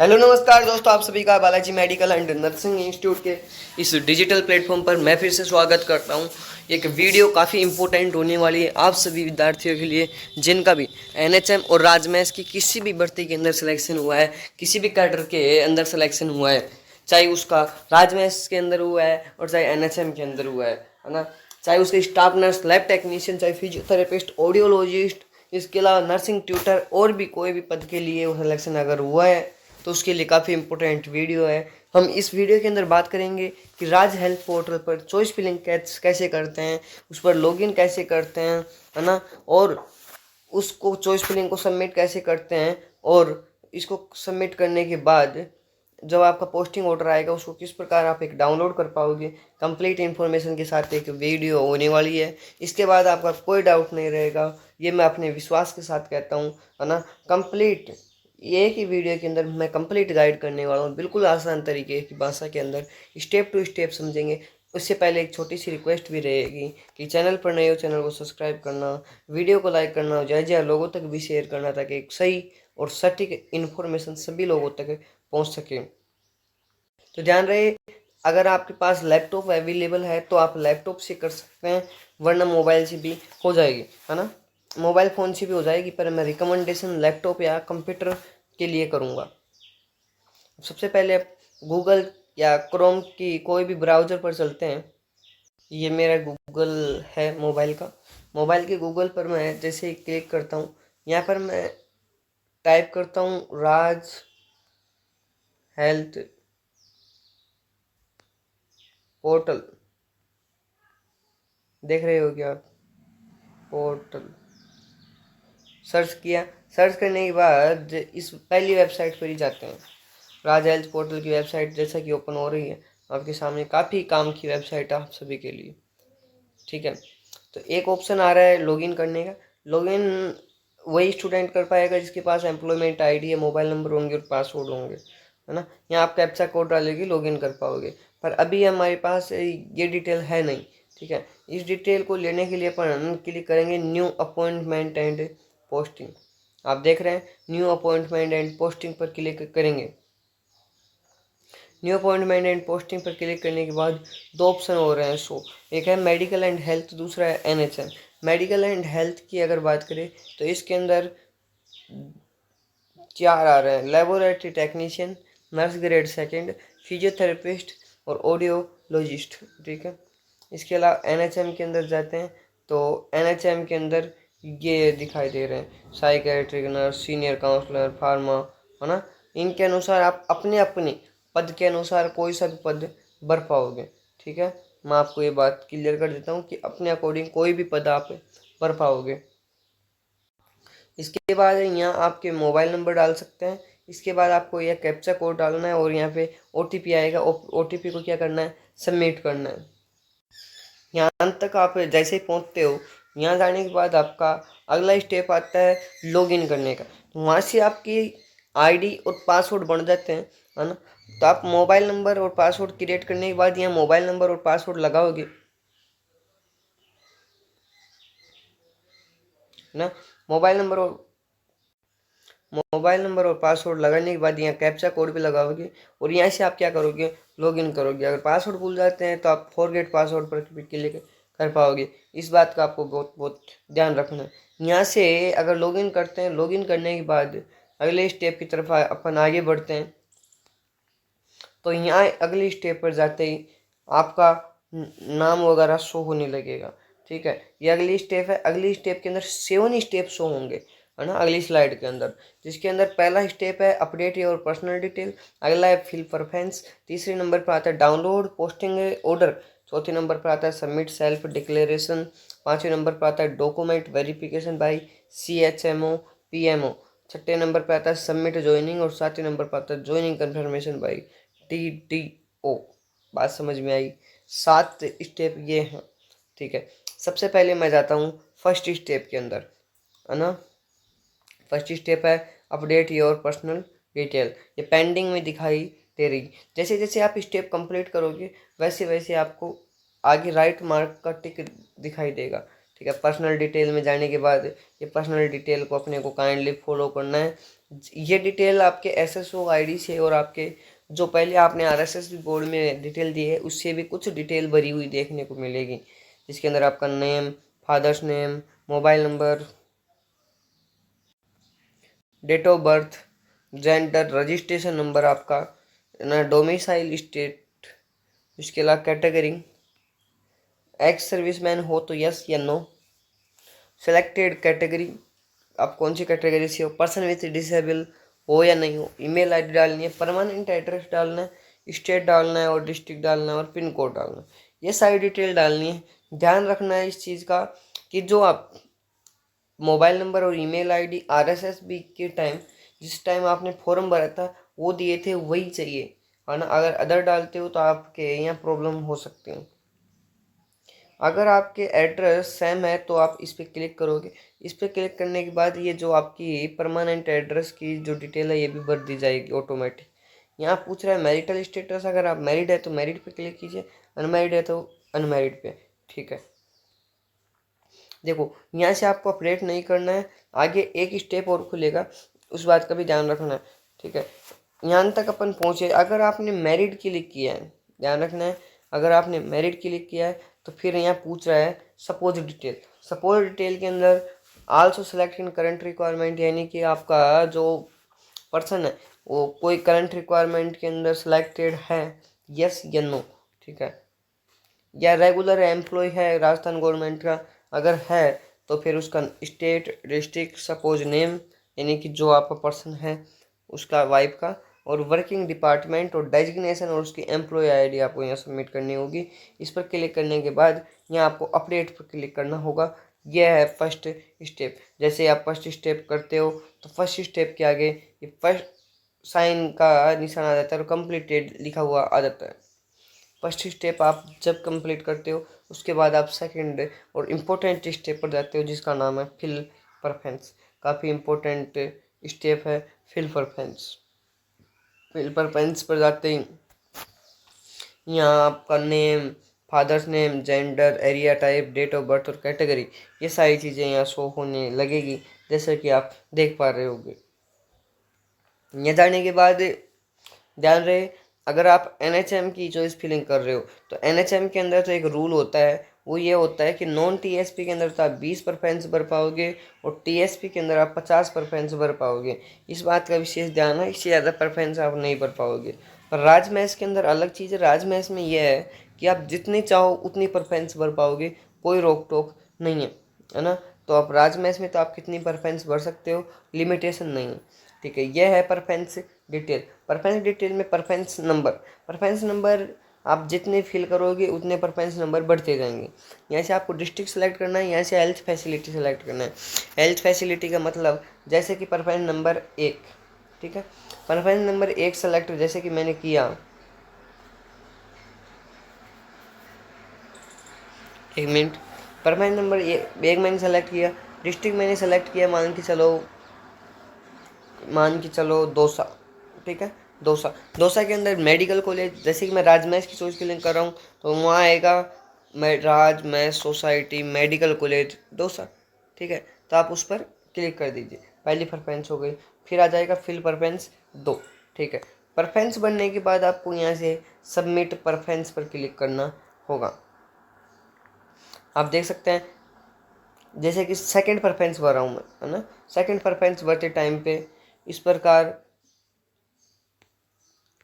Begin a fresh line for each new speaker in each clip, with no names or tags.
Hello नमस्कार दोस्तों, आप सभी का Balaji medical and nursing institute के इस डिजिटल प्लेटफॉर्म पर मैं फिर से स्वागत करता हूं। एक वीडियो काफ़ी इंपॉर्टेंट होने वाली है आप सभी विद्यार्थियों के लिए जिनका भी एनएचएम और राजमहल की किसी भी भर्ती के अंदर सिलेक्शन हुआ है, किसी भी कैडर के अंदर सिलेक्शन हुआ है, चाहे उसका राजमहल के अंदर हुआ है और चाहे एनएचएम के अंदर हुआ है ना। चाहे उसके स्टाफ नर्स, लैब टेक्नीशियन, चाहे फिजियोथेरेपिस्ट, ऑडियोलॉजिस्ट, इसके अलावा नर्सिंग ट्यूटर और भी कोई भी पद के लिए वो सिलेक्शन अगर हुआ है तो उसके लिए काफ़ी इंपॉर्टेंट वीडियो है। हम इस वीडियो के अंदर बात करेंगे कि राज हेल्थ पोर्टल पर चॉइस फिलिंग कैसे करते हैं, उस पर लॉगिन कैसे करते हैं, है ना, और उसको चॉइस फिलिंग को सबमिट कैसे करते हैं, और इसको सबमिट करने के बाद जब आपका पोस्टिंग ऑर्डर आएगा उसको किस प्रकार आप एक डाउनलोड कर पाओगे। कंप्लीट इन्फॉर्मेशन के साथ एक वीडियो होने वाली है। इसके बाद आपका कोई डाउट नहीं रहेगा, ये मैं अपने विश्वास के साथ कहता हूँ, है ना। कंप्लीट एक ही वीडियो के अंदर मैं कंप्लीट गाइड करने वाला हूँ, बिल्कुल आसान तरीके की भाषा के अंदर स्टेप टू स्टेप समझेंगे। उससे पहले एक छोटी सी रिक्वेस्ट भी रहेगी कि चैनल पर नए हो चैनल को सब्सक्राइब करना, वीडियो को लाइक करना, ज़्यादा लोगों तक भी शेयर करना ताकि एक सही और सटीक इन्फॉर्मेशन सभी लोगों तक पहुँच सके। तो ध्यान रहे, अगर आपके पास लैपटॉप अवेलेबल है तो आप लैपटॉप से कर सकते हैं, वरना मोबाइल से भी हो जाएगी, है ना। मोबाइल फ़ोन से भी हो जाएगी, पर मैं रिकमेंडेशन लैपटॉप या कंप्यूटर के लिए करूँगा। सबसे पहले आप गूगल या क्रोम की कोई भी ब्राउज़र पर चलते हैं। ये मेरा गूगल है मोबाइल का। मोबाइल के गूगल पर मैं जैसे ही क्लिक करता हूँ, यहाँ पर मैं टाइप करता हूँ राज हेल्थ पोर्टल। देख रहे हो क्या आप? पोर्टल सर्च किया। सर्च करने के बाद इस पहली वेबसाइट पर ही जाते हैं। राज हेल्थ पोर्टल की वेबसाइट जैसा कि ओपन हो रही है आपके सामने, काफ़ी काम की वेबसाइट है आप सभी के लिए, ठीक है। तो एक ऑप्शन आ रहा है लॉगिन करने का। लॉगिन वही स्टूडेंट कर पाएगा जिसके पास एम्प्लॉयमेंट आईडी है, मोबाइल नंबर होंगे और पासवर्ड होंगे, है ना। यहाँ आप कैप्चा कोड डालेगी लॉगिन कर पाओगे, पर अभी हमारे पास ये डिटेल है नहीं, ठीक है। इस डिटेल को लेने के लिए अपन क्लिक करेंगे न्यू अपॉइंटमेंट एंड पोस्टिंग। आप देख रहे हैं न्यू अपॉइंटमेंट एंड पोस्टिंग पर क्लिक करेंगे। न्यू अपॉइंटमेंट एंड पोस्टिंग पर क्लिक करने के बाद दो ऑप्शन हो रहे हैं शो। एक है मेडिकल एंड हेल्थ, दूसरा है एनएचएम। मेडिकल एंड हेल्थ की अगर बात करें तो इसके अंदर चार आ रहे हैं: laboratory technician, nurse grade second, physiotherapist और ऑडियोलॉजिस्ट, ठीक है। इसके अलावा एनएचएम के अंदर जाते हैं तो एनएचएम के अंदर ये दिखाई दे रहे हैं psychiatric nurse, senior counsellor, pharma, है ना। इनके अनुसार आप अपने अपने पद के अनुसार कोई सा भी पद भर पाओगे, ठीक है। मैं आपको ये बात क्लियर कर देता हूँ कि अपने अकॉर्डिंग कोई भी पद आप भर पाओगे। इसके बाद यहाँ आपके मोबाइल नंबर डाल सकते हैं। इसके बाद आपको यह कैप्चा कोड डालना है और यहाँ पे ओटीपी आएगा। ओटीपी को क्या करना है? सबमिट करना है। यहाँ तक आप जैसे ही पहुँचते हो, यहाँ जाने के बाद आपका अगला स्टेप आता है लॉगिन करने का। तो वहाँ से आपकी आईडी और पासवर्ड बन जाते हैं, है ना। तो आप मोबाइल नंबर और पासवर्ड क्रिएट करने के बाद यहाँ मोबाइल नंबर और पासवर्ड लगाओगे, है ना। मोबाइल नंबर और पासवर्ड लगाने के बाद यहाँ कैप्चा कोड भी लगाओगे और यहाँ से आप क्या करोगे? लॉगिन करोगे। अगर पासवर्ड भूल जाते हैं तो आप फॉरगेट पासवर्ड पर क्लिक कर पाओगे। इस बात का आपको बहुत बहुत ध्यान रखना है। यहाँ से अगर लॉगिन करते हैं, लॉगिन करने के बाद अगले स्टेप की तरफ अपन आगे बढ़ते हैं। तो यहाँ अगली स्टेप पर जाते ही आपका नाम वगैरह शो होने लगेगा, ठीक है। ये अगली स्टेप है। अगली स्टेप के अंदर 7 स्टेप शो होंगे, है ना, अगली स्लाइड के अंदर। जिसके अंदर पहला स्टेप है अपडेट योर पर्सनल डिटेल, अगला है फिल प्रेफरेंस, तीसरे नंबर पर आता है डाउनलोड पोस्टिंग ऑर्डर, चौथे नंबर पर आता है सबमिट सेल्फ डिक्लेरेशन, पाँचवें नंबर पर आता है document verification by CHMO PMO, छठे नंबर पर आता है सबमिट ज्वाइनिंग और सातवें नंबर पर आता है ज्वाइनिंग कन्फर्मेशन बाई TDO। बात समझ में आई? 7 स्टेप ये हैं, ठीक है। सबसे पहले मैं जाता हूँ फर्स्ट स्टेप के अंदर, है ना। फर्स्ट स्टेप है अपडेट योर पर्सनल डिटेल। ये पेंडिंग में दिखाई दे रही। जैसे जैसे आप स्टेप कंप्लीट करोगे वैसे वैसे आपको आगे राइट मार्क का टिक दिखाई देगा, ठीक है। पर्सनल डिटेल में जाने के बाद ये पर्सनल डिटेल को अपने को काइंडली फॉलो करना है। ये डिटेल आपके SSO ID से और आपके जो पहले आपने RSS बोर्ड में डिटेल दी है उससे भी कुछ डिटेल भरी हुई देखने को मिलेगी, जिसके अंदर आपका name, father's name, mobile number, date of birth, gender, registration number आपका ना, डोमिसाइल स्टेट, इसके अलावा कैटेगरी, एक्स सर्विसमैन हो तो यस या नो, सेलेक्टेड कैटेगरी आप कौन सी कैटेगरी से हो, पर्सन विथ डिसेबल हो या नहीं हो, ईमेल आईडी डालनी है, परमानेंट एड्रेस डालना है, स्टेट डालना है और डिस्ट्रिक्ट डालना है और पिन कोड डालना है, ये सारी डिटेल डालनी है। ध्यान रखना है इस चीज़ का कि जो आप मोबाइल नंबर और ईमेल आईडी RSSB के टाइम जिस टाइम आपने फॉर्म भरा था वो दिए थे वही चाहिए, है ना। अगर अदर डालते हो तो आपके यहाँ प्रॉब्लम हो सकती है। अगर आपके एड्रेस सेम है तो आप इस पर क्लिक करोगे, इस पर क्लिक करने के बाद ये जो आपकी परमानेंट एड्रेस की जो डिटेल है ये भी भर दी जाएगी ऑटोमेटिक। यहाँ पूछ रहा है मैरिटल स्टेटस, अगर आप मैरिड है तो मैरिड पे क्लिक कीजिए, अनमैरिड है तो अनमैरिड पे, ठीक है। देखो यहाँ से आपको अपडेट नहीं करना है, आगे एक स्टेप और खुलेगा, उस बात का भी ध्यान रखना है, ठीक है। यहाँ तक अपन पहुँचे, अगर आपने मैरिड क्लिक किया है, ध्यान रखना है, अगर आपने मैरिड क्लिक किया है तो फिर यहाँ पूछ रहा है सपोज डिटेल। सपोज डिटेल के अंदर also select in current requirement, यानी कि आपका जो पर्सन है वो कोई करंट रिक्वायरमेंट के अंदर सिलेक्टेड है, यस या नो, ठीक है। या रेगुलर एम्प्लॉय है राजस्थान गवर्नमेंट का, अगर है तो फिर उसका स्टेट, डिस्ट्रिक्ट, सपोज नेम यानी कि जो आपका पर्सन है उसका, वाइफ का, और वर्किंग डिपार्टमेंट और डेजिग्नेशन और उसकी एम्प्लॉय आईडी आपको यहाँ सबमिट करनी होगी। इस पर क्लिक करने के बाद यहाँ आपको अपडेट पर क्लिक करना होगा। यह है फर्स्ट स्टेप। जैसे आप फर्स्ट स्टेप करते हो तो फर्स्ट स्टेप के आगे ये फर्स्ट साइन का निशान आ जाता है और कंप्लीटेड लिखा हुआ आ जाता है। फर्स्ट स्टेप आप जब कंप्लीट करते हो उसके बाद आप सेकंड और इम्पोर्टेंट स्टेप पर जाते हो जिसका नाम है फिल प्रेफरेंस। काफ़ी इम्पोर्टेंट स्टेप है फिल प्रेफरेंस। फिल प्रेफरेंस पर जाते ही यहाँ आपका name, father's name, gender, area type, date of birth और कैटेगरी, ये सारी चीज़ें यहाँ शो होने लगेगी जैसे कि आप देख पा रहे होगे। यहाँ जाने के बाद ध्यान रहे, अगर आप NHM की चॉइस फिलिंग कर रहे हो तो NHM के अंदर तो एक रूल होता है, वो ये होता है कि नॉन TSP के अंदर तो आप 20% भर पाओगे और TSP के अंदर आप 50% भर पाओगे। इस बात का विशेष ध्यान है, इससे ज़्यादा परफेंस आप नहीं भर पाओगे। पर राजमहल के अंदर अलग चीज़ है। राजमहल में यह है कि आप जितनी चाहो उतनी परफेंस भर पाओगे, कोई रोक टोक नहीं है ना। तो आप राजमहल में तो आप कितनी परफेंस भर सकते हो, लिमिटेशन नहीं है, ठीक है। यह है परफेंस डिटेल। परफेंस डिटेल में परफेंस नंबर आप जितने फिल करोगे उतने परफेंस नंबर बढ़ते जाएंगे। यहाँ से आपको डिस्ट्रिक्ट सेलेक्ट करना है, यहाँ से हेल्थ फैसिलिटी सेलेक्ट करना है। हेल्थ फैसिलिटी का मतलब जैसे कि परफेंस नंबर 1, ठीक है। परफेंस नंबर 1 सेलेक्ट जैसे कि मैंने किया, एक मिनट, परफेंस नंबर 1 मैंने सेलेक्ट किया, डिस्ट्रिक्ट मैंने सेलेक्ट किया, मान के चलो दौसा, ठीक है। दौसा के अंदर मेडिकल कॉलेज, जैसे कि मैं राजमहल की चॉइस के लिए कर रहा हूँ तो वहाँ आएगा राजमहल सोसाइटी मेडिकल कॉलेज दौसा, ठीक है। तो आप उस पर क्लिक कर दीजिए, पहली प्रेफरेंस हो गई। फिर आ जाएगा फिल प्रेफरेंस 2, ठीक है। प्रेफरेंस बनने के बाद आपको यहाँ से सबमिट प्रेफरेंस पर क्लिक करना होगा। आप देख सकते हैं जैसे कि सेकंड प्रेफरेंस भर रहा हूँ मैं, है ना। सेकंड प्रेफरेंस भरते टाइम पे इस प्रकार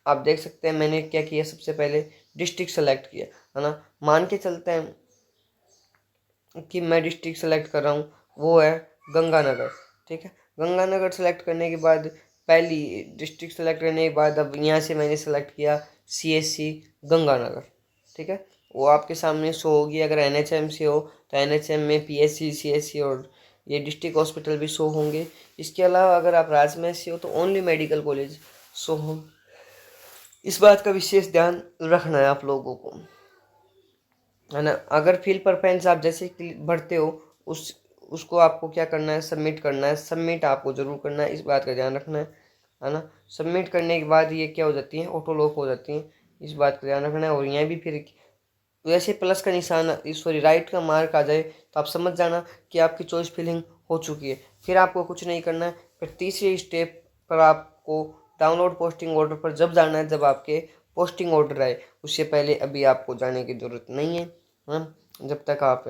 आप देख सकते हैं मैंने क्या किया, सबसे पहले डिस्ट्रिक्ट सेलेक्ट किया, है ना। मान के चलते हैं कि मैं डिस्ट्रिक्ट सेलेक्ट कर रहा हूँ, वो है गंगानगर, ठीक है। गंगानगर सेलेक्ट करने के बाद पहली डिस्ट्रिक्ट सेलेक्ट करने के बाद अब यहाँ से मैंने सेलेक्ट किया CSC गंगानगर, ठीक है। वो आपके सामने शो होगी। अगर NHM से हो तो NHM में PSC, CSC और ये डिस्ट्रिक्ट हॉस्पिटल भी शो होंगे। इसके अलावा अगर आप राजमहल से हो तो ओनली मेडिकल कॉलेज शो होंगे। इस बात का विशेष ध्यान रखना है आप लोगों को, है ना। अगर फिल प्रेफरेंस आप जैसे भरते हो उसको आपको क्या करना है, सबमिट करना है। सबमिट आपको ज़रूर करना है, इस बात का ध्यान रखना है ना। सबमिट करने के बाद ये क्या हो जाती है, ऑटो लॉक हो जाती हैं, इस बात का ध्यान रखना है। और यहाँ भी फिर वैसे प्लस का निशान, सॉरी राइट का मार्क आ जाए तो आप समझ जाना कि आपकी चॉइस फिलिंग हो चुकी है। फिर आपको कुछ नहीं करना है। फिर तीसरी स्टेप पर आपको डाउनलोड पोस्टिंग ऑर्डर पर जब जाना है जब आपके पोस्टिंग ऑर्डर आए, उससे पहले अभी आपको जाने की ज़रूरत नहीं है। हाँ, जब तक आप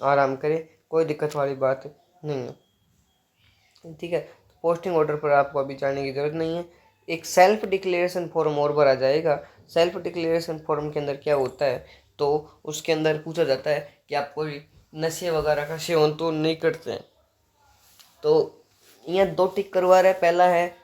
आराम करें, कोई दिक्कत वाली बात नहीं है, ठीक है। तो पोस्टिंग ऑर्डर पर आपको अभी जाने की ज़रूरत नहीं है। एक सेल्फ डिक्लेरेशन फॉर्म और भरा जाएगा। सेल्फ डिक्लेरेशन फॉर्म के अंदर क्या होता है, तो उसके अंदर पूछा जाता है कि आप कोई नशे वगैरह का सेवन तो नहीं करते हैं। तो यहाँ 2 टिक करवा रहा है। पहला है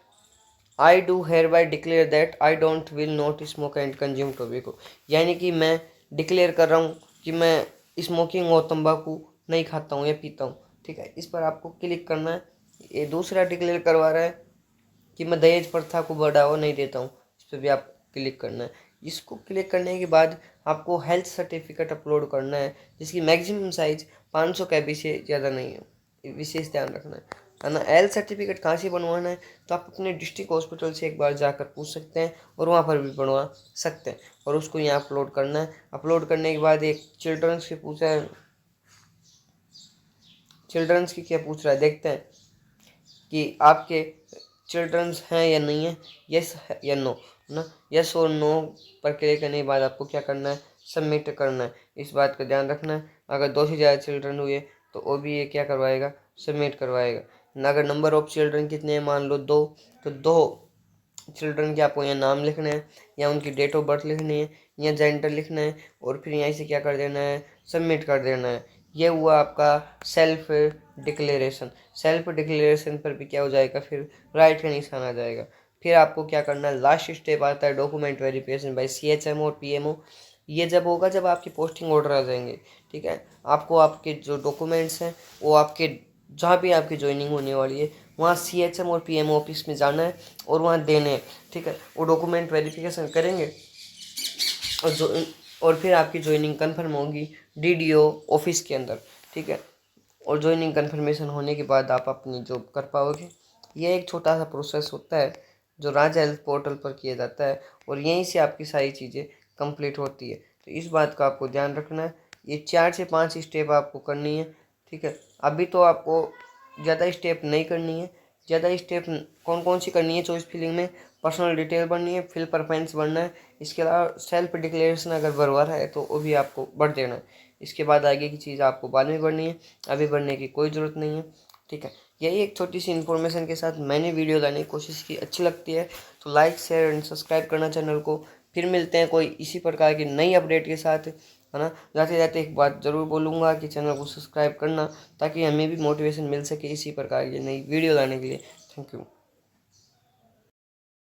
I do here by declare that I don't will not smoke and consume tobacco, यानी कि मैं डिक्लेयर कर रहा हूँ कि मैं स्मोकिंग और तंबाकू नहीं खाता हूँ या पीता हूँ, ठीक है। इस पर आपको क्लिक करना है। ये दूसरा डिक्लेयर करवा रहा है कि मैं दहेज प्रथा को बढ़ावा नहीं देता हूँ, इस पर भी आप क्लिक करना है। इसको क्लिक करने के बाद आपको हेल्थ सर्टिफिकेट अपलोड करना है, जिसकी मैक्सिमम साइज 500 KB से ज़्यादा नहीं है, विशेष ध्यान रखना है ना। हेल्थ सर्टिफिकेट कहाँ से बनवाना है, तो आप अपने डिस्ट्रिक्ट हॉस्पिटल से एक बार जाकर पूछ सकते हैं और वहाँ पर भी बनवा सकते हैं, और उसको यहाँ अपलोड करना है। अपलोड करने के बाद एक चिल्ड्रंस की पूछा है, चिल्ड्रंस की क्या पूछ रहा है देखते हैं कि आपके चिल्ड्रंस हैं या नहीं है, यस या नो ना। यस और नो पर क्लिक करने के बाद आपको क्या करना है, सबमिट करना है। इस बात का ध्यान रखना है, अगर 2 से ज़्यादा चिल्ड्रन हुए तो वो भी ये क्या करवाएगा, सबमिट करवाएगा ना। अगर नंबर ऑफ चिल्ड्रन कितने हैं, मान लो 2, तो 2 चिल्ड्रन के आपको यहाँ नाम लिखना है, या उनकी डेट ऑफ बर्थ लिखनी है, या जेंडर लिखना है, और फिर यहाँ से क्या कर देना है, सबमिट कर देना है। ये हुआ आपका सेल्फ डिक्लेरेशन। सेल्फ डिक्लेरेशन पर भी क्या हो जाएगा, फिर राइट का निशान आ जाएगा। फिर आपको क्या करना है, लास्ट स्टेप आता है डॉक्यूमेंट वेरिफिकेशन बाय CHM और PMO। ये जब होगा जब आपकी पोस्टिंग ऑर्डर आ जाएंगे, ठीक है। आपको आपके जो डॉक्यूमेंट्स हैं वो आपके जहाँ भी आपकी ज्वाइनिंग होने वाली है वहाँ CHM और PMO ऑफिस में जाना है और वहाँ देने हैं, ठीक है। वो डॉक्यूमेंट वेरिफिकेशन करेंगे और और फिर आपकी ज्वाइनिंग कंफर्म होगी DDO ऑफिस के अंदर, ठीक है। और ज्वाइनिंग कंफर्मेशन होने के बाद आप अपनी जॉब कर पाओगे। ये एक छोटा सा प्रोसेस होता है जो राजा हेल्थ पोर्टल पर किया जाता है, और यहीं से आपकी सारी चीज़ें कंप्लीट होती है। तो इस बात का आपको ध्यान रखना है। ये 4 से 5 स्टेप आपको करनी है, ठीक है। अभी तो आपको ज़्यादा स्टेप नहीं करनी है। ज़्यादा स्टेप कौन कौन सी करनी है, चॉइस फिलिंग में पर्सनल डिटेल भरनी है, फिल प्रेफरेंस भरना है। इसके अलावा सेल्फ डिक्लेरेशन अगर भरवा रहा है तो वो भी आपको भर देना है। इसके बाद आगे की चीज़ आपको बाद में भरनी है, अभी भरने की कोई ज़रूरत नहीं है, ठीक है। यही एक छोटी सी इन्फॉर्मेशन के साथ मैंने वीडियो लाने की कोशिश की। अच्छी लगती है तो लाइक शेयर एंड सब्सक्राइब करना चैनल को। फिर मिलते हैं कोई इसी प्रकार की नई अपडेट के साथ, है ना। जाते जाते एक बात ज़रूर बोलूँगा कि चैनल को सब्सक्राइब करना, ताकि हमें भी मोटिवेशन मिल सके इसी प्रकार की नई वीडियो लाने के लिए। Thank you.